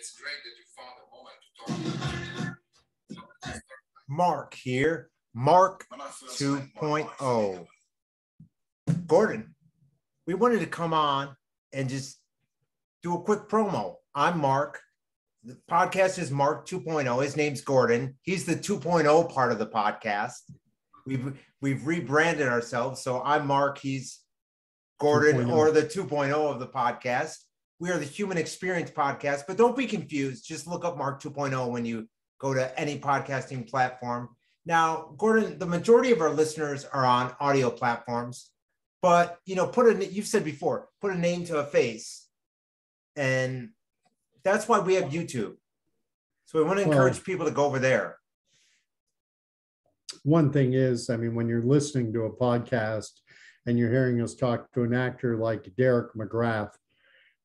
it's great that you found a moment to talk. Mark here, Mark 2.0. Gordon, we wanted to come on and just do a quick promo. I'm Mark. The podcast is Mark 2.0. His name's Gordon. He's the 2.0 part of the podcast. We've rebranded ourselves. So I'm Mark. He's Gordon, 2.0. or the 2.0 of the podcast. We are the Human Experience Podcast, but don't be confused. Just look up Mark 2.0 when you go to any podcasting platform. Now, Gordon, the majority of our listeners are on audio platforms, but you've said before, put a name to a face, and that's why we have YouTube. So we want to encourage people to go over there. One thing is, when you're listening to a podcast and you're hearing us talk to an actor like Derek McGrath,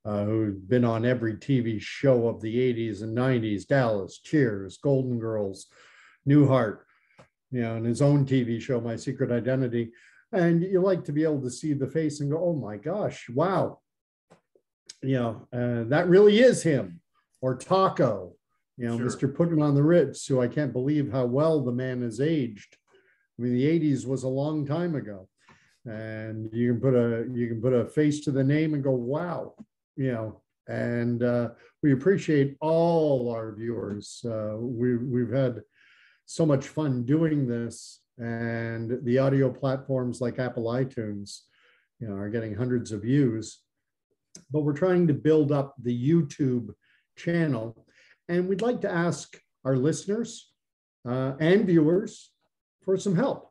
who's been on every TV show of the 80s and 90s, Dallas, Cheers, Golden Girls, Newhart, and his own TV show, My Secret Identity. And you like to be able to see the face and go, oh my gosh, wow. That really is him. Or Taco, sure. Mr. Putting on the Ritz, who I can't believe how well the man has aged. The 80s was a long time ago. And you can put a face to the name and go, wow. And we appreciate all our viewers. We've had so much fun doing this, and the audio platforms like Apple iTunes, are getting hundreds of views. But we're trying to build up the YouTube channel, and we'd like to ask our listeners and viewers for some help.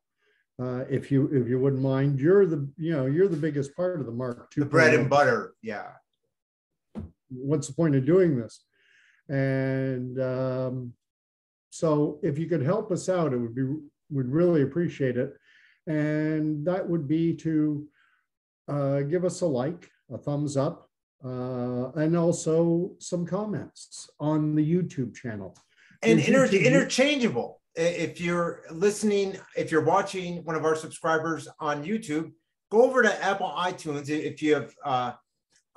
If you wouldn't mind, you're the biggest part of the Mark 2.0. The bread and butter, yeah. What's the point of doing this? And so if you could help us out, we'd really appreciate it. And that would be to give us a like, a thumbs up, and also some comments on the YouTube channel. And interchangeable. If you're listening, if you're watching one of our subscribers on YouTube, go over to Apple iTunes if you have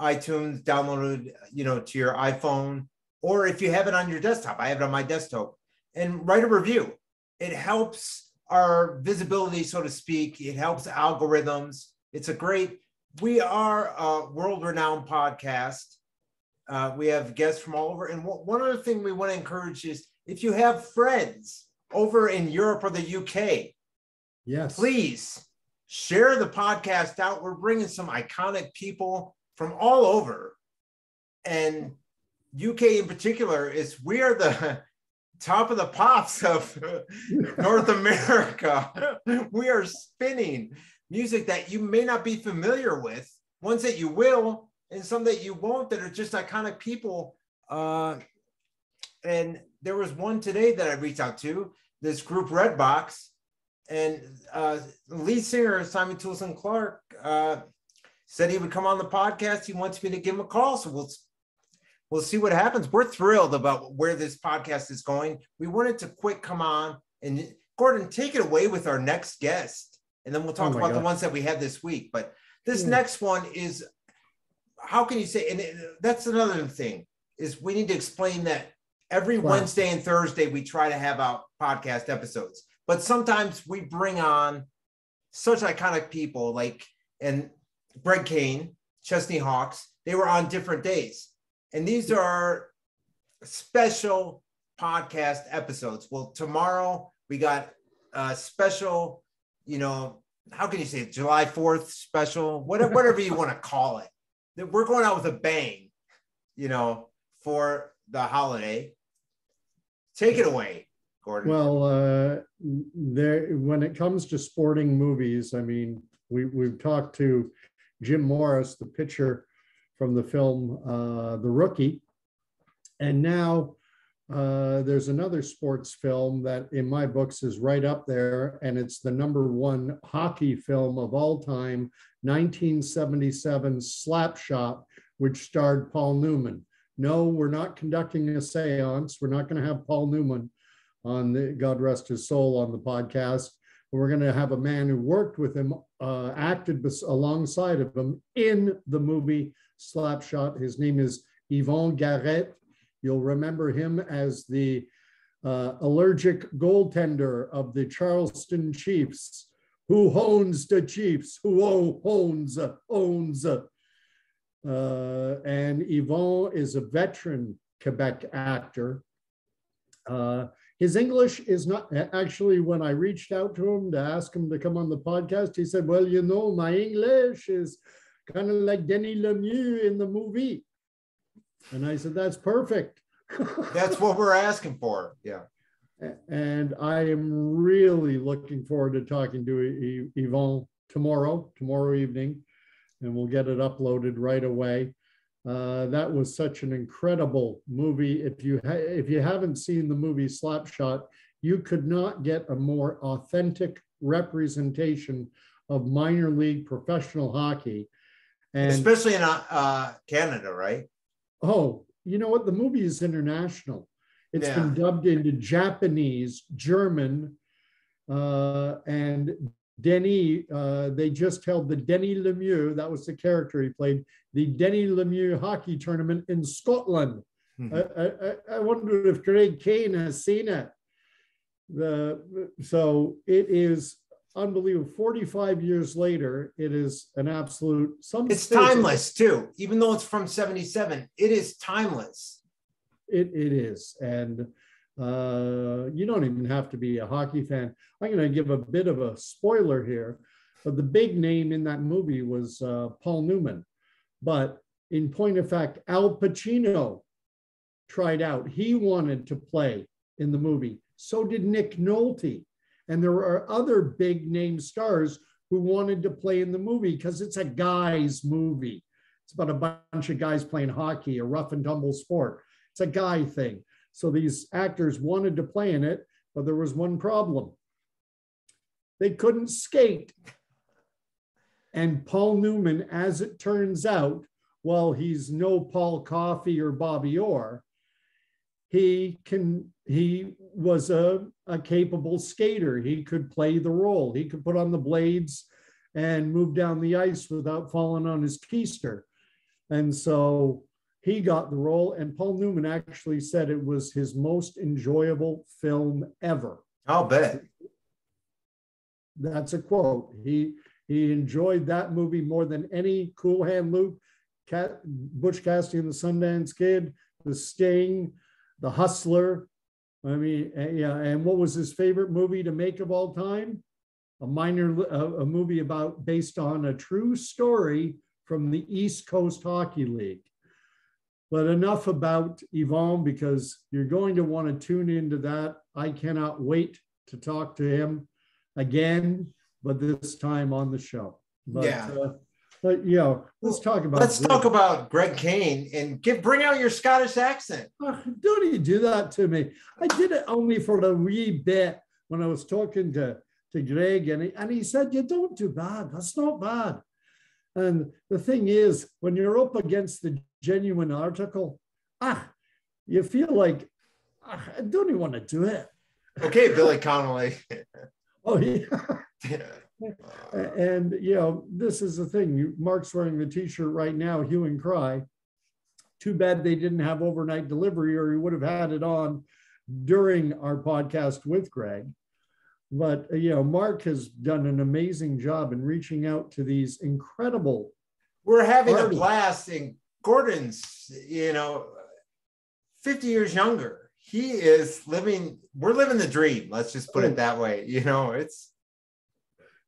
iTunes downloaded, to your iPhone, or if you have it on your desktop. I have it on my desktop, and write a review. It helps our visibility, so to speak. It helps algorithms. We are a world-renowned podcast. We have guests from all over. And one other thing we want to encourage is, if you have friends over in Europe or the UK, yes, please share the podcast out. We're bringing some iconic people from all over, and UK in particular we are the top of the pops of North America. We are spinning music that you may not be familiar with, ones that you will, and some that you won't, that are just iconic people. And there was one today that I reached out to, this group Redbox, and the lead singer, Simon Toulson Clark, said he would come on the podcast. He wants me to give him a call. So we'll see what happens. We're thrilled about where this podcast is going. We wanted to come on, and Gordon, take it away with our next guest. And then we'll talk about the ones that we had this week. But this next one is, how can you say, and that's another thing, is we need to explain that every Wednesday and Thursday, we try to have out podcast episodes. But sometimes we bring on such iconic people and Greg Kane, Chesney Hawks. They were on different days. And these are special podcast episodes. Well, tomorrow we got a special, how can you say it? July 4th special, whatever you want to call it. We're going out with a bang, for the holiday. Take it away, Gordon. Well, when it comes to sporting movies, we've talked to Jim Morris, the pitcher from the film The Rookie. And now there's another sports film that in my books is right up there, and it's the #1 hockey film of all time, 1977 Slapshot, which starred Paul Newman. No, we're not conducting a seance. We're not going to have Paul Newman on the, God rest his soul, on the podcast. We're going to have a man who worked with him, acted alongside of him in the movie Slapshot. His name is Yvon Garrett. You'll remember him as the allergic goaltender of the Charleston Chiefs. Who owns the Chiefs? Who owns? And Yvon is a veteran Quebec actor. His English is not, actually, when I reached out to him to ask him to come on the podcast, he said, well, you know, my English is kind of like Denis Lemieux in the movie. And I said, that's perfect. That's what we're asking for. Yeah. And I am really looking forward to talking to Yvon tomorrow evening, and we'll get it uploaded right away. That was such an incredible movie. If you haven't seen the movie Slapshot, you could not get a more authentic representation of minor league professional hockey. And especially in Canada, right? Oh, you know what? The movie is international. It's Yeah. been dubbed into Japanese, German, and Denis, they just held the Denis Lemieux, that was the character he played, the Denis Lemieux hockey tournament in Scotland. I wonder if Greg Kane has seen it. So it is unbelievable. 45 years later, it is an absolute... It's timeless too. Even though it's from 77, it is timeless. It is. And you don't even have to be a hockey fan. I'm going to give a bit of a spoiler here. But the big name in that movie was Paul Newman. But in point of fact, Al Pacino tried out. He wanted to play in the movie. So did Nick Nolte. And there are other big name stars who wanted to play in the movie because it's a guy's movie. It's about a bunch of guys playing hockey, a rough and tumble sport. It's a guy thing. So these actors wanted to play in it, but there was one problem. They couldn't skate. And Paul Newman, as it turns out, while he's no Paul Coffey or Bobby Orr, he was a capable skater. He could play the role. He could put on the blades and move down the ice without falling on his keister. And so he got the role, and Paul Newman actually said it was his most enjoyable film ever. I'll bet. That's a quote. He enjoyed that movie more than any Cool Hand Luke, Butch Cassidy and the Sundance Kid, The Sting, The Hustler. I mean, yeah. And what was his favorite movie to make of all time? A movie based on a true story from the East Coast Hockey League. But enough about Yvon, because you're going to want to tune into that. I cannot wait to talk to him again, but this time on the show. But, yeah. But you know, let's talk about Greg Kane and bring out your Scottish accent. Don't you do that to me? I did it only for a wee bit when I was talking to Greg, and he said, "You don't do bad. That's not bad." And the thing is, when you're up against the genuine article, you feel like I don't even want to do it. Okay, Billy Connolly. Oh yeah. And you know, this is the thing. Mark's wearing the t-shirt right now, Hue and Cry. Too bad they didn't have overnight delivery, or he would have had it on during our podcast with Greg. But you know, Mark has done an amazing job in reaching out to these incredible. We're having a blast, and Gordon's, 50 years younger. He is we're living the dream. Let's just put it that way. It's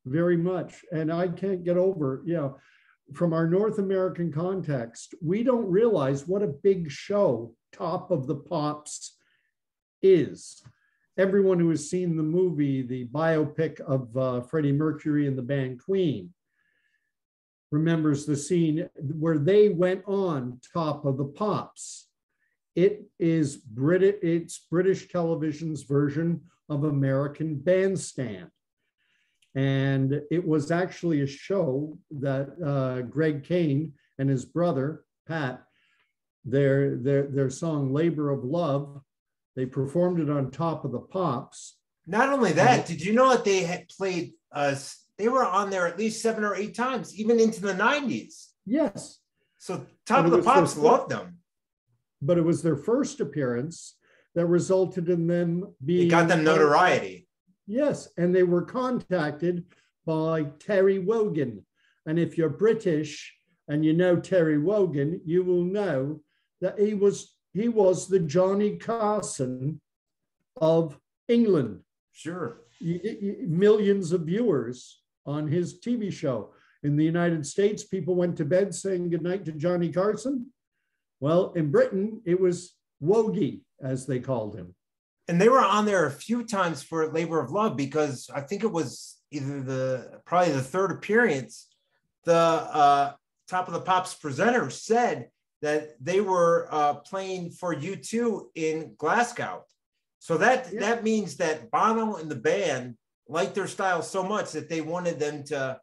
very much. And I can't get over, from our North American context, we don't realize what a big show Top of the Pops is. Everyone who has seen the movie, the biopic of Freddie Mercury and the band Queen, remembers the scene where they went on Top of the Pops. It's British television's version of American Bandstand. And it was actually a show that Greg Kane and his brother, Pat, their song Labor of Love, they performed it on Top of the Pops. Not only that, did you know that they had played they were on there at least 7 or 8 times, even into the 90s. Yes. So Top of the Pops loved them. but it was their first appearance that resulted in them being. It got them notoriety. Yes, and they were contacted by Terry Wogan. And if you're British and you know Terry Wogan, you will know that he was the Johnny Carson of England. Sure. Millions of viewers on his TV show. In the United States, people went to bed saying goodnight to Johnny Carson. Well, in Britain, it was Wogie, as they called him. And they were on there a few times for Labor of Love, because I think it was probably the third appearance. The Top of the Pops presenter said that they were playing for U2 in Glasgow. So that means that Bono and the band liked their style so much that they wanted them to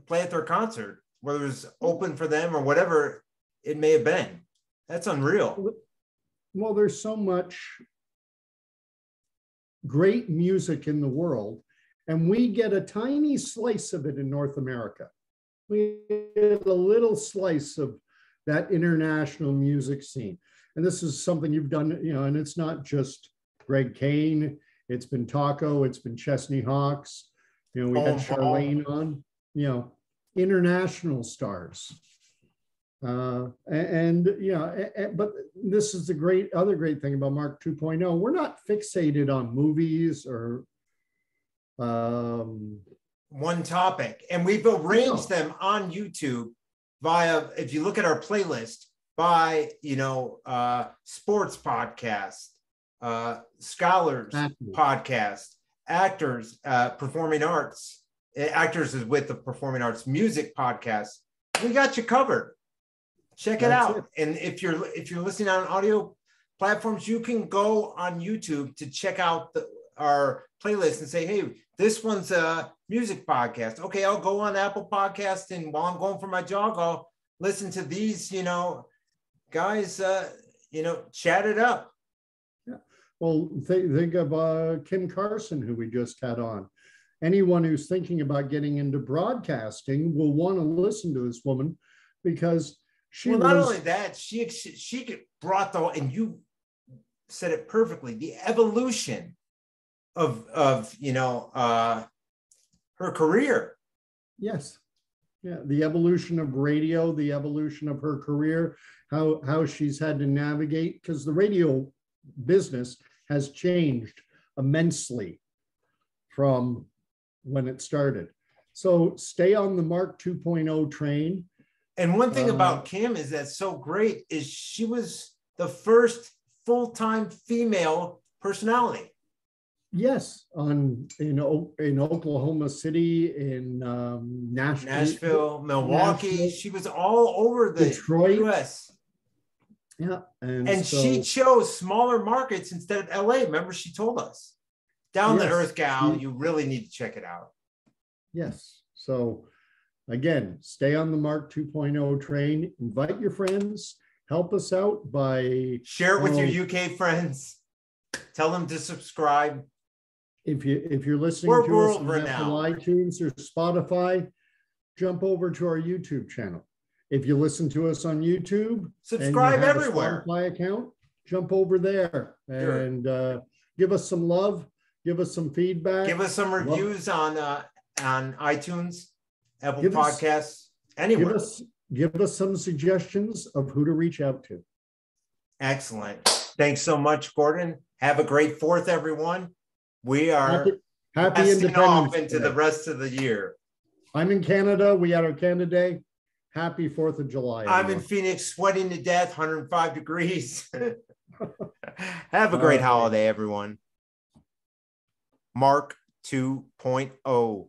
play at their concert, whether it was open for them or whatever it may have been. That's unreal. Well, there's so much great music in the world, and we get a tiny slice of it in North America. We get a little slice of that international music scene. And this is something you've done, and it's not just Greg Kane, it's been Taco, it's been Chesney Hawks, we had Charlene on, international stars. But this is the other great thing about Mark 2.0. We're not fixated on movies or one topic, and we've arranged them on YouTube via, if you look at our playlist, by sports podcast, scholars podcast, actors, performing arts. Actors is with the performing arts music podcast. We got you covered. Check it out. And if you're listening on audio platforms, you can go on YouTube to check out our playlist and say, hey, this one's a music podcast. Okay, I'll go on Apple Podcast, and while I'm going for my jog, I'll listen to these, guys, chat it up. Yeah. Well, think of Kim Carson, who we just had on. Anyone who's thinking about getting into broadcasting will want to listen to this woman, because not only that, she brought and you said it perfectly, the evolution of her career. Yes. Yeah, the evolution of radio, the evolution of her career, how she's had to navigate, because the radio business has changed immensely from when it started. So stay on the Mark 2.0 train. And one thing about Kim is that's so great is she was the first full-time female personality. Yes, in Oklahoma City, in Nashville, Milwaukee. She was all over the Detroit. U.S. Yeah, and she chose smaller markets instead of LA. Remember, she told us, Down the Earth gal. You really need to check it out. Yes. So again, stay on the Mark 2.0 train. Invite your friends. Help us out by share it with your UK friends. Tell them to subscribe. If you're listening to us on Apple iTunes or Spotify, jump over to our YouTube channel. If you listen to us on YouTube, subscribe everywhere. Spotify account, jump over there and give us some love, give us some feedback, give us some reviews on iTunes, Apple Podcasts, anywhere. Give us some suggestions of who to reach out to. Excellent. Thanks so much, Gordon. Have a great 4th, everyone. We are happy Independence off into the rest of the year. I'm in Canada. We had our Canada Day. Happy 4th of July. I'm in Phoenix, sweating to death, 105 degrees. Have a great holiday, everyone. Mark 2.0.